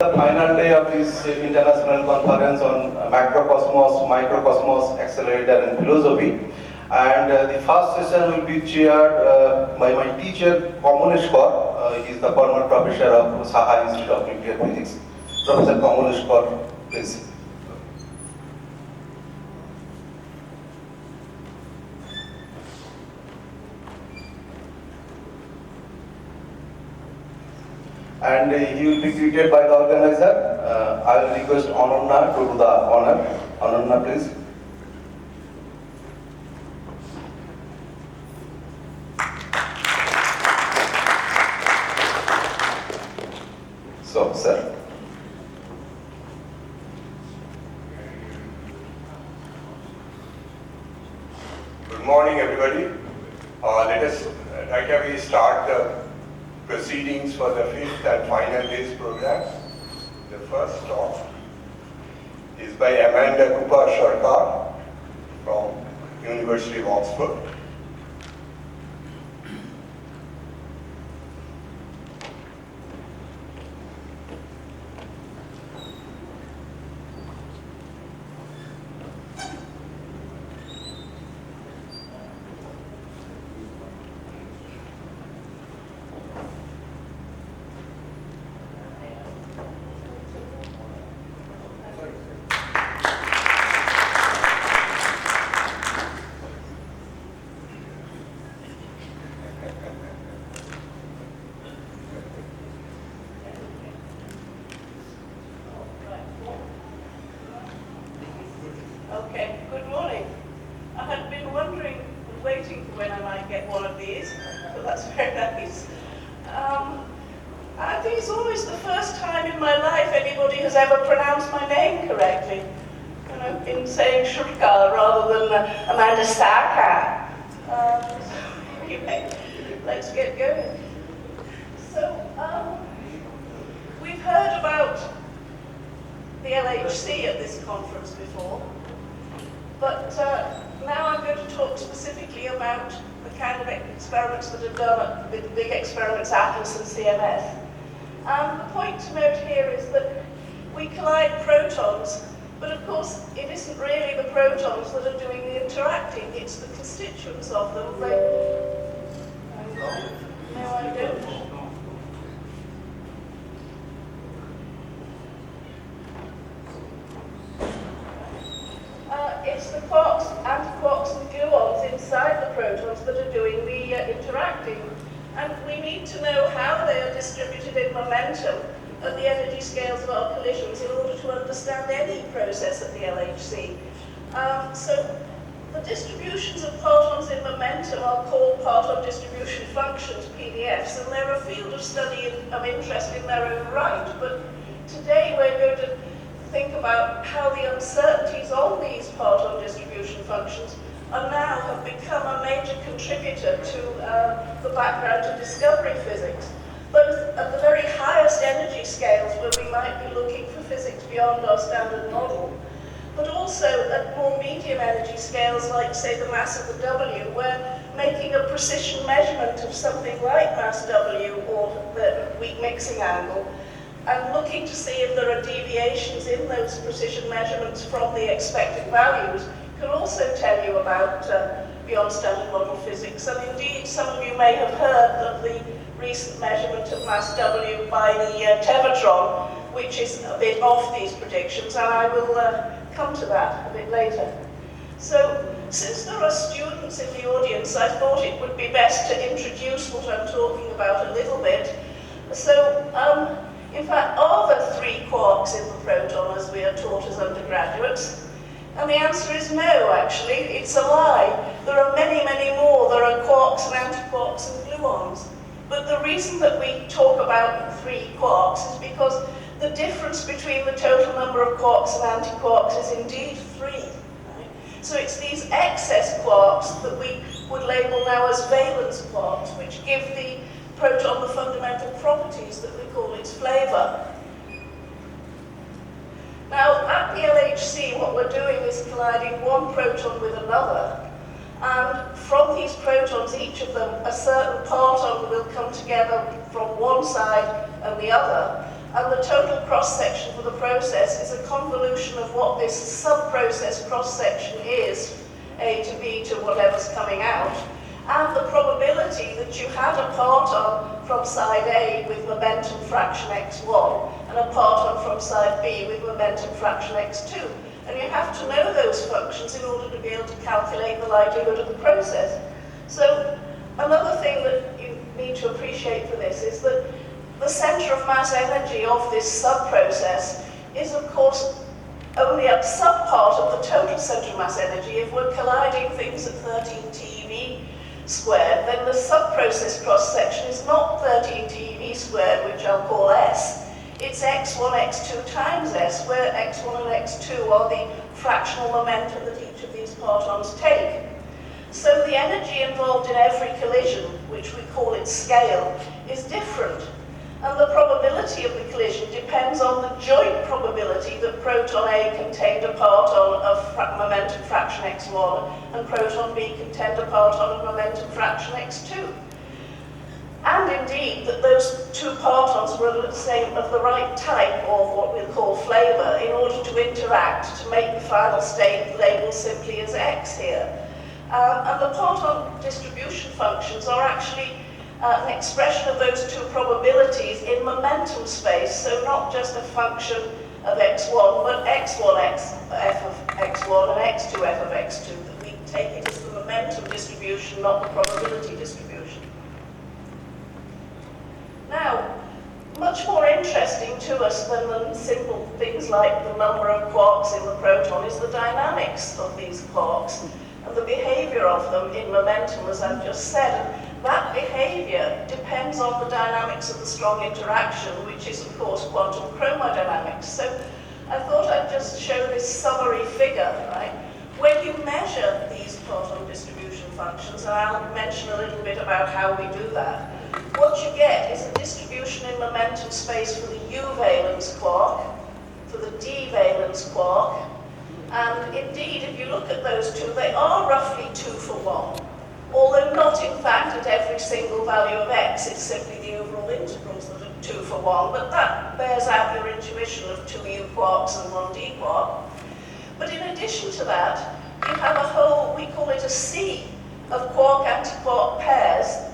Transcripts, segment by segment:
The final day of this international conference on Macrocosmos, Microcosmos, Accelerator and Philosophy. And the first session will be chaired by my teacher, Kamaleshwar. He is the former professor of Saha Institute of Nuclear Physics. Professor Kamaleshwar, please. And he will be greeted by the organizer. I will request Ananya to do the honor. Ananya, please. So, sir. Good morning, everybody. Let us right away start the proceedings for the fifth and final day's program. The first talk is by Amanda Cooper Sharkar from University of Oxford. Okay, good morning. I had been wondering, waiting for when I might get one of these, but that's very nice. I think it's always the first time in my life anybody has ever pronounced my name correctly. You know, in saying Shurkar rather than Amanda Sarkar. Anyway, let's get going. So, we've heard about the LHC at this conference before. But now I'm going to talk specifically about the kind of experiments that are done with big experiments Atlas and CMS. The point to note here is that we collide protons, but of course it isn't really the protons that are doing the interacting, it's the constituents of them. Hang on. No, I don't. It's the quarks, antiquarks and gluons inside the protons that are doing the interacting. And we need to know how they are distributed in momentum at the energy scales of our collisions in order to understand any process at the LHC. So the distributions of partons in momentum are called parton distribution functions, PDFs, and they're a field of study of interest in their own right. But today we're going to think about how the uncertainties on these parton distribution functions are now have become a major contributor to the background to discovery physics, both at the very highest energy scales where we might be looking for physics beyond our standard model, but also at more medium energy scales like, say, the mass of the W, where making a precision measurement of something like mass W or the weak mixing angle and looking to see if there are deviations in those precision measurements from the expected values can also tell you about beyond standard model physics. And indeed, some of you may have heard of the recent measurement of mass W by the Tevatron, which is a bit off these predictions, and I will come to that a bit later. So, since there are students in the audience, I thought it would be best to introduce what I'm talking about a little bit. So, in fact, are there 3 quarks in the proton as we are taught as undergraduates? And the answer is no, actually. It's a lie. There are many, many more. There are quarks and antiquarks and gluons. But the reason that we talk about 3 quarks is because the difference between the total number of quarks and antiquarks is indeed 3. Right? So it's these excess quarks that we would label now as valence quarks, which give the proton the fundamental properties that we call its flavor. Now, at the LHC, what we're doing is colliding one proton with another, and from these protons, each of them, a certain parton will come together from one side and the other, and the total cross-section for the process is a convolution of what this sub-process cross-section is, A to B to whatever's coming out, and the probability that you had a parton from side A with momentum fraction x1 and a parton from side B with momentum fraction x2. And you have to know those functions in order to be able to calculate the likelihood of the process. So another thing that you need to appreciate for this is that the center of mass energy of this sub-process is, of course, only a sub-part of the total center of mass energy. If we're colliding things at 13 TeV squared, then the sub-process cross-section is not 13 TeV squared, which I'll call S. It's x1, x2 times S, where x1 and x2 are the fractional momentum that each of these partons take. So the energy involved in every collision, which we call its scale, is different. And the probability of the collision depends on the joint probability that proton A contained a parton of momentum fraction x1 and proton B contained a parton of momentum fraction x2. And indeed, that those two partons were of the right type, or what we'll call flavor, in order to interact to make the final state labeled simply as X here. And the parton distribution functions are actually an expression of those two probabilities in momentum space, so not just a function of x1, but x1 f of x1 and x2 f of x2, that we take it as the momentum distribution, not the probability distribution. Now, much more interesting to us than the simple things like the number of quarks in the proton is the dynamics of these quarks and the behavior of them in momentum, as I've just said. And that behavior depends on the dynamics of the strong interaction, which is, of course, quantum chromodynamics. So I thought I'd just show this summary figure, right? When you measure these parton distribution functions, and I'll mention a little bit about how we do that, what you get is a distribution in momentum space for the U valence quark, for the D valence quark, and indeed, if you look at those two, they are roughly 2 for 1, although not in fact at every single value of x, it's simply the overall integrals that are 2 for 1, but that bears out your intuition of 2 U quarks and 1 D quark. But in addition to that, you have a whole, we call it a sea of quark-antiquark pairs,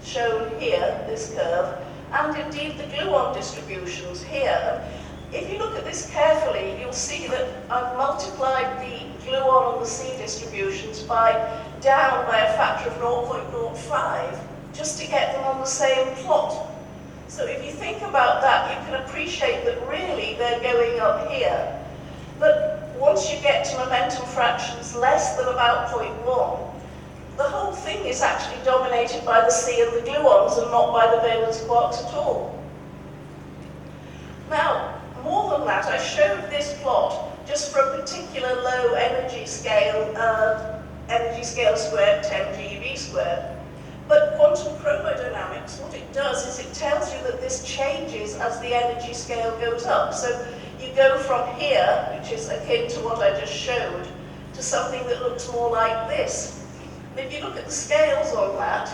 shown here, this curve, and indeed the gluon distributions here. If you look at this carefully, you'll see that I've multiplied the gluon and the C distributions down by a factor of 0.05, just to get them on the same plot. So if you think about that, you can appreciate that really they're going up here. But once you get to momentum fractions less than about 0.1, the whole thing is actually dominated by the C and the gluons and not by the valence quarks at all. Now, more than that, I showed this plot just for a particular low energy scale squared, 10 GeV squared. But quantum chromodynamics, what it does is it tells you that this changes as the energy scale goes up. So you go from here, which is akin to what I just showed, to something that looks more like this. And if you look at the scales on that,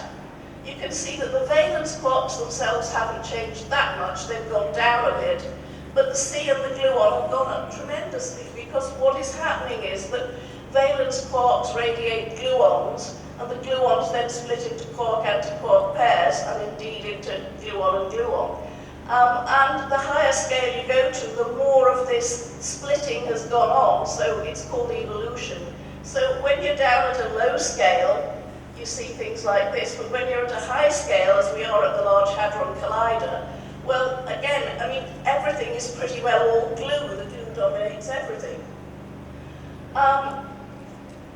you can see that the valence quarks themselves haven't changed that much, they've gone down a bit, but the C and the gluon have gone up tremendously, because what is happening is that valence quarks radiate gluons, and the gluons then split into quark-antiquark pairs, and indeed into gluon and gluon. And the higher scale you go to, the more of this splitting has gone on, so it's called evolution. So when you're down at a low scale, you see things like this, but when you're at a high scale, as we are at the Large Hadron Collider, well, again, I mean, everything is pretty well all glue. The glue dominates everything.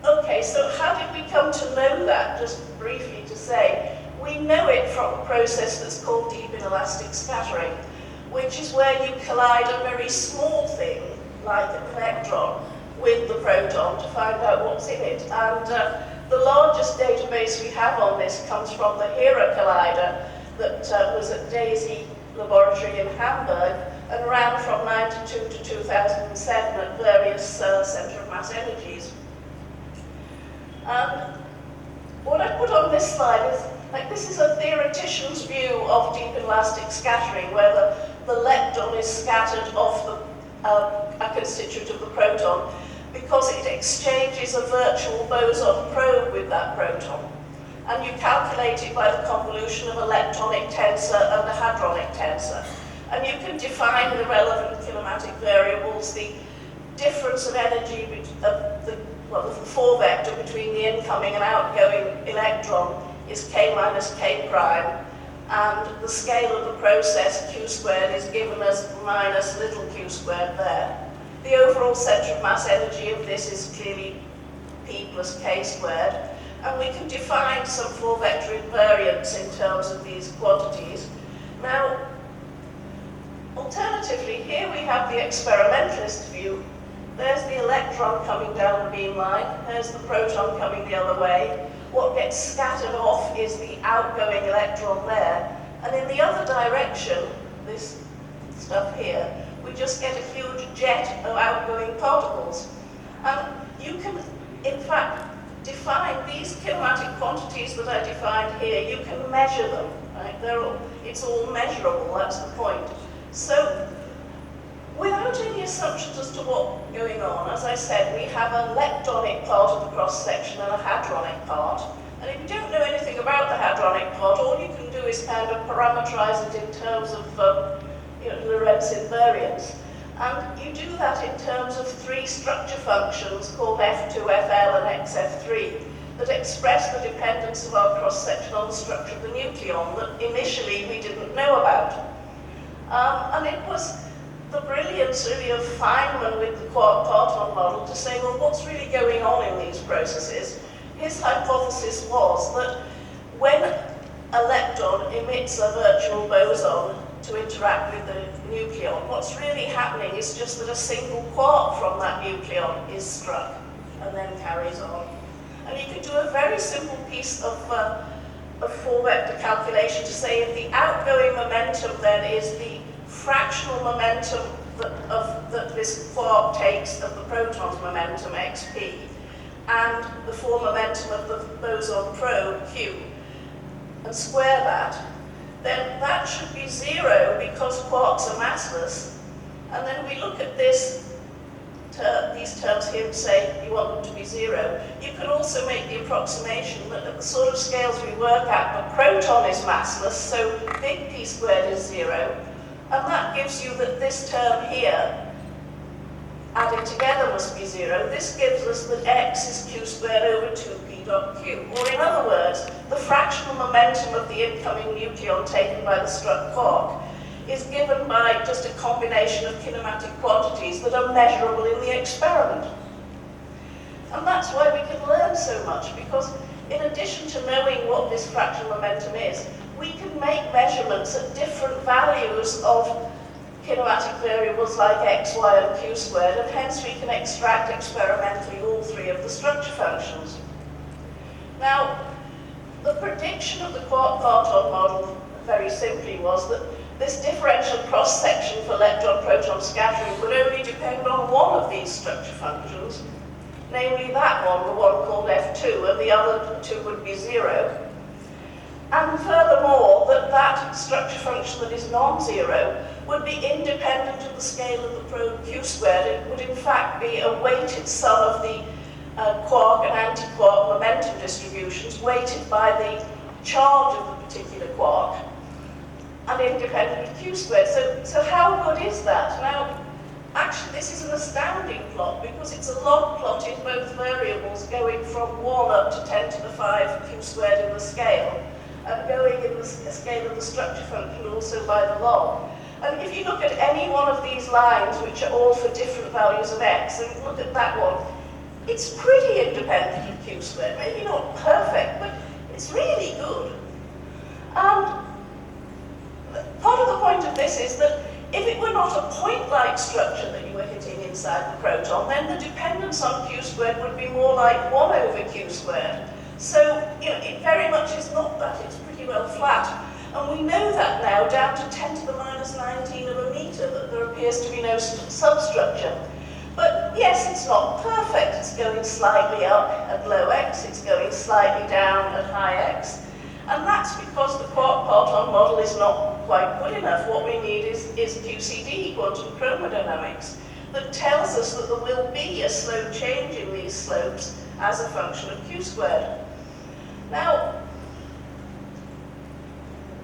Okay, so how did we come to know that? Just briefly to say, we know it from a process that's called deep inelastic scattering, which is where you collide a very small thing, like an electron, with the proton to find out what's in it. And the largest database we have on this comes from the HERA Collider that was at Daisy Laboratory in Hamburg and ran from 92 to 2007 at various center of mass energies. What I put on this slide is, like, this is a theoretician's view of deep inelastic scattering, where the the lepton is scattered off a constituent of the proton, because it exchanges a virtual boson probe with that proton. And you calculate it by the convolution of a leptonic tensor and a hadronic tensor. And you can define the relevant kinematic variables, the difference of energy of the 4 vector between the incoming and outgoing electron is k minus k prime, and the scale of the process, q squared, is given as minus little q squared there. The overall center of mass energy of this is clearly p plus k squared, and we can define some 4 vector invariants in terms of these quantities. Now, alternatively, here we have the experimentalist view. There's the electron coming down the beamline, there's the proton coming the other way. What gets scattered off is the outgoing electron there, and in the other direction, this stuff here, we just get a huge jet of outgoing particles. And you can, in fact, define these kinematic quantities that I defined here, you can measure them, right? It's all measurable, that's the point. So, without any assumptions as to what's going on, as I said, we have a leptonic part of the cross-section and a hadronic part. And if you don't know anything about the hadronic part, all you can do is kind of parameterize it in terms of Lorentz invariance. And you do that in terms of 3 structure functions called F2, FL, and XF3 that express the dependence of our cross-section on the structure of the nucleon that initially we didn't know about. And it was the brilliance really of Feynman with the quark-parton model to say, well, what's really going on in these processes? His hypothesis was that when a lepton emits a virtual boson to interact with the nucleon, what's really happening is just that a single quark from that nucleon is struck and then carries on. And you can do a very simple piece of 4-vector calculation to say if the outgoing momentum then is the fractional momentum that this quark takes of the proton's momentum, xp, and the form momentum of the boson probe, q, and square that, then that should be 0 because quarks are massless. And then we look at these terms here and say you want them to be 0. You can also make the approximation that at the sort of scales we work at, the proton is massless, so big P squared is 0. And that gives you that this term here, added together, must be 0. This gives us that x is q squared over 2p dot q. Or in other words, the fractional momentum of the incoming nucleon taken by the struck quark is given by just a combination of kinematic quantities that are measurable in the experiment. And that's why we can learn so much, because in addition to knowing what this fractional momentum is, we can make measurements at different values of kinematic variables like x, y, and q squared, and hence we can extract experimentally all 3 of the structure functions. Now, the prediction of the quark-parton model, very simply, was that this differential cross-section for lepton-proton scattering would only depend on one of these structure functions, namely that one, the one called F2, and the other 2 would be 0. And furthermore, that structure function that is non-zero would be independent of the scale of the probe q squared. It would in fact be a weighted sum of the quark and anti-quark momentum distributions weighted by the charge of the particular quark and independent of q squared. So how good is that? Now, actually this is an astounding plot because it's a log plot in both variables going from 1 up to 10 to the 5 q squared in the scale, and going in the scale of the structure function also by the log. And if you look at any one of these lines, which are all for different values of x, and look at that one, it's pretty independent of q squared. Maybe not perfect, but it's really good. And part of the point of this is that if it were not a point-like structure that you were hitting inside the proton, then the dependence on q squared would be more like 1 over q squared. So, it very much is not that, it's pretty well flat. And we know that now down to 10 to the minus 19 of a meter, that there appears to be no substructure. But yes, it's not perfect. It's going slightly up at low x, it's going slightly down at high x. And that's because the quark-parton model is not quite good enough. What we need is QCD, quantum chromodynamics, that tells us that there will be a slow change in these slopes as a function of q squared. Now,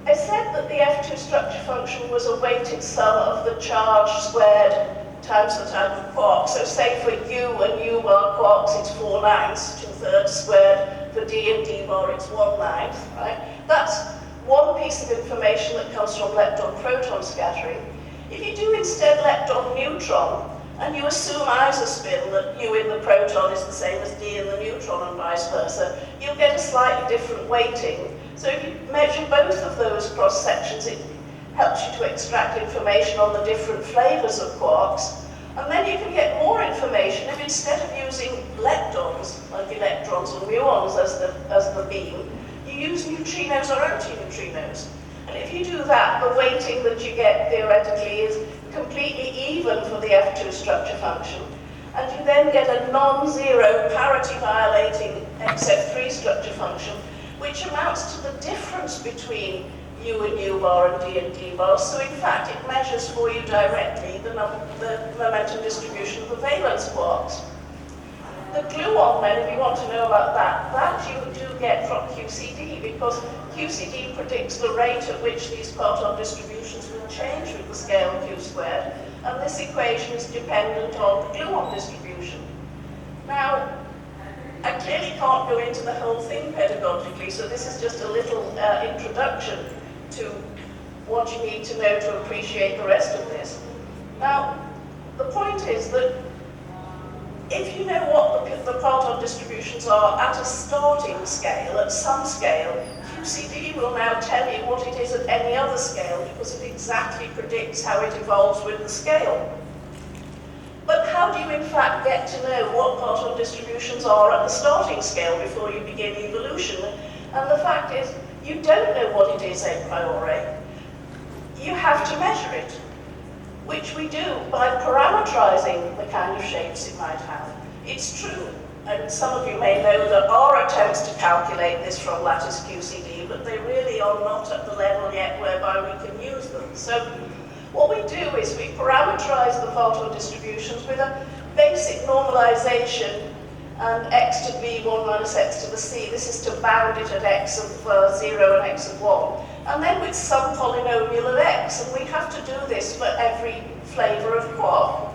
I said that the F2 structure function was a weighted sum of the charge squared times the type of quark. So say for U and U bar quarks, it's 4/9, 2/3 squared. For D and D bar, it's 1/9, right? That's one piece of information that comes from lepton-proton scattering. If you do instead lepton-neutron, and you assume isospin, that U in the proton is the same as D in the neutron and vice versa, you'll get a slightly different weighting. So if you measure both of those cross sections, it helps you to extract information on the different flavors of quarks. And then you can get more information if instead of using leptons, like electrons and muons as the beam, you use neutrinos or antineutrinos. And if you do that, the weighting that you get theoretically is completely even for the F2 structure function. And you then get a non-zero parity-violating XF3 structure function, which amounts to the difference between U and U bar and D bar. So in fact, it measures for you directly the momentum distribution of the valence quarks. The gluon, then, if you want to know about that you do get from QCD, because QCD predicts the rate at which these parton distributions will change with the scale q squared, and this equation is dependent on the gluon distribution. Now, I clearly can't go into the whole thing pedagogically, so this is just a little introduction to what you need to know to appreciate the rest of this. Now, the point is that if you know what the parton distributions are at a starting scale, at some scale, QCD will now tell you what it is at any other scale, because it exactly predicts how it evolves with the scale. But how do you in fact get to know what parton distributions are at the starting scale before you begin evolution? And the fact is, you don't know what it is a priori. You have to measure it, which we do by parametrizing the kind of shapes it might have. It's true, and some of you may know there are attempts to calculate this from lattice QCD, but they really are not at the level yet whereby we can use them. So what we do is we parameterize the parton distributions with a basic normalization and x to b 1 minus x to the c. This is to bound it at x of 0 and x of 1. And then with some polynomial of x, and we have to do this for every flavor of quark.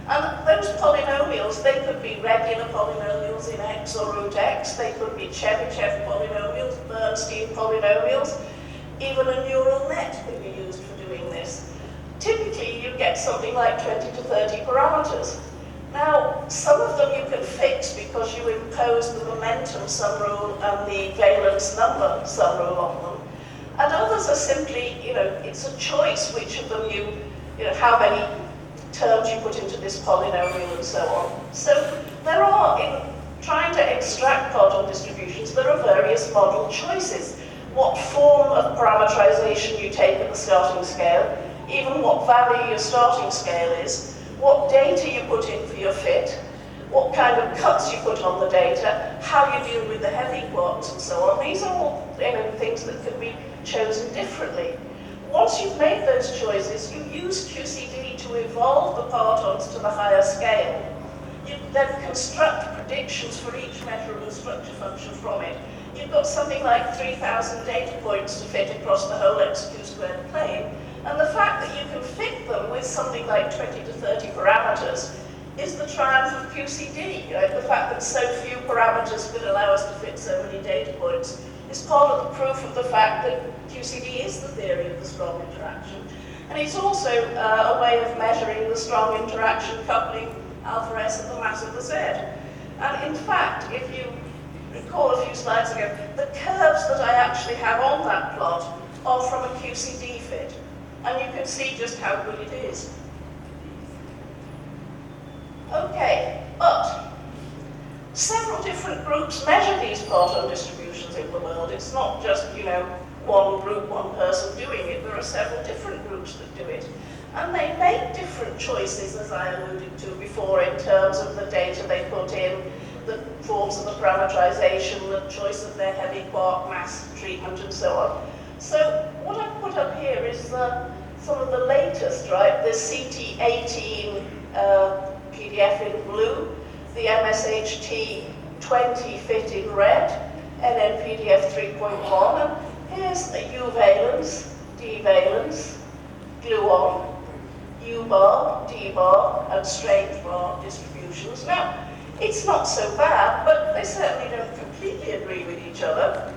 And those polynomials, they could be regular polynomials in x or root x, they could be Chebyshev polynomials, Bernstein polynomials, even a neural net could be used for doing this. Typically, you get something like 20 to 30 parameters. Now, some of them you can fix because you impose the momentum sum rule and the valence number sum rule on them. And others are simply, it's a choice which of them how many terms you put into this polynomial and so on. So there are, in trying to extract parton distributions, there are various model choices. What form of parameterization you take at the starting scale, even what value your starting scale is, what data you put in for your fit, what kind of cuts you put on the data, how you deal with the heavy quarks and so on. These are all things that can be chosen differently. Once you've made those choices, you use QCD to evolve the partons to the higher scale. You then construct predictions for each measurable structure function from it. You've got something like 3,000 data points to fit across the whole xq squared plane. And the fact that you can fit them with something like 20 to 30 parameters is the triumph of QCD. The fact that so few parameters could allow us to fit so many data points is part of the proof of the fact that QCD is the theory of the strong interaction. And it's also a way of measuring the strong interaction coupling alpha s at the mass of the z. And in fact, if you recall a few slides ago, the curves that I actually have on that plot are from a QCD fit. And you can see just how good it is. Okay, but several different groups measure these parton distributions in the world. It's not just, one group, one person doing it. There are several different groups that do it. And they make different choices, as I alluded to before, in terms of the data they put in, the forms of the parameterization, the choice of their heavy quark mass treatment, and so on. So what I've put up here is some of the latest, right? The CT18 PDF in blue, the MSHT 20 fit in red, NNPDF 3.1, and here's a U-valence, D-valence, gluon, U-bar, D-bar, and strange bar distributions. Now, it's not so bad, but they certainly don't completely agree with each other.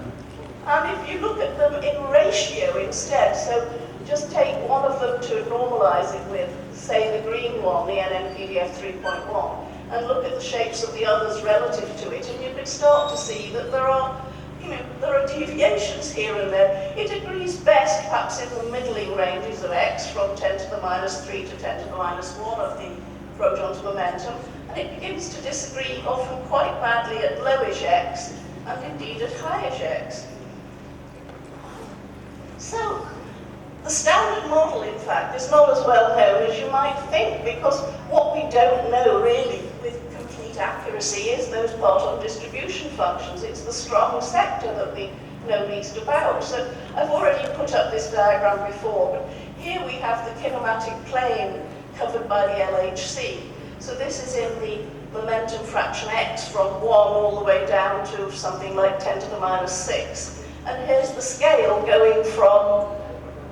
And if you look at them in ratio instead, so just take one of them to normalize it with, say, the green one, the NNPDF 3.1, and look at the shapes of the others relative to it, and you can start to see that there are deviations here and there. It agrees best perhaps in the middling ranges of x from 10 to the minus 3 to 10 to the minus 1 of the proton's momentum, and it begins to disagree often quite badly at lowish x and indeed at highish x. So, the standard model, in fact, is not as well known as you might think, because what we don't know really with complete accuracy is those parton distribution functions. It's the strong sector that we know least about. So I've already put up this diagram before, but here we have the kinematic plane covered by the LHC. So this is in the momentum fraction x from 1 all the way down to something like 10 to the minus 6. And here's the scale going from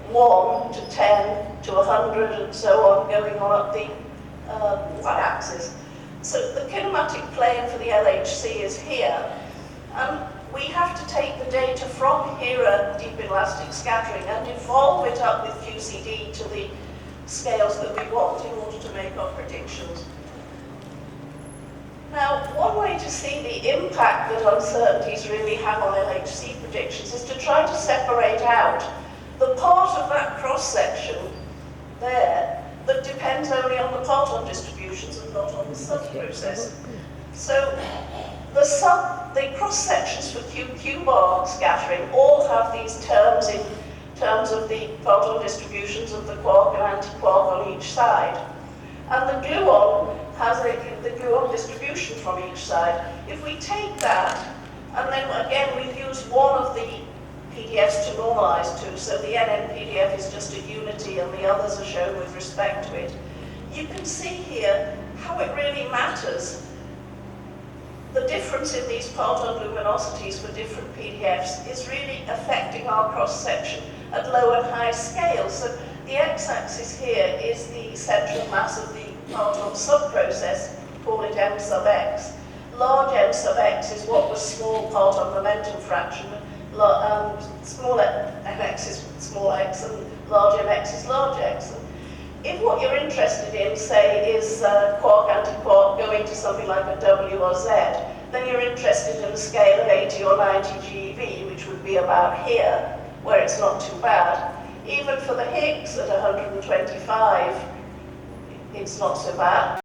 1 to 10 to 100 and so on, going on up the y-axis. So the kinematic plane for the LHC is here. We have to take the data from HERA deep elastic scattering and evolve it up with QCD to the scales that we want in order to make our predictions. Now, one way to see the impact that uncertainties really have on LHC predictions is to try to separate out the part of that cross-section there that depends only on the parton distributions and not on the sub-process. So the cross-sections for Q-bar scattering all have these terms in terms of the parton distributions of the quark and anti-quark on each side. And the gluon has the gluon distribution from each side. If we take that, and then again we've used one of the PDFs to normalize to, so the NN-PDF is just a unity and the others are shown with respect to it, you can see here how it really matters. The difference in these parton luminosities for different PDFs is really affecting our cross-section at low and high scales. So the x-axis here is the central mass of the parton sub-process, call it m sub x. Large m sub x is what was small parton momentum fraction, small mx is small x, and large mx is large x. And if what you're interested in, say, is quark anti-quark going to something like a W or Z, then you're interested in a scale of 80 or 90 GeV, which would be about here, where it's not too bad. Even for the Higgs at 125, it's not so bad.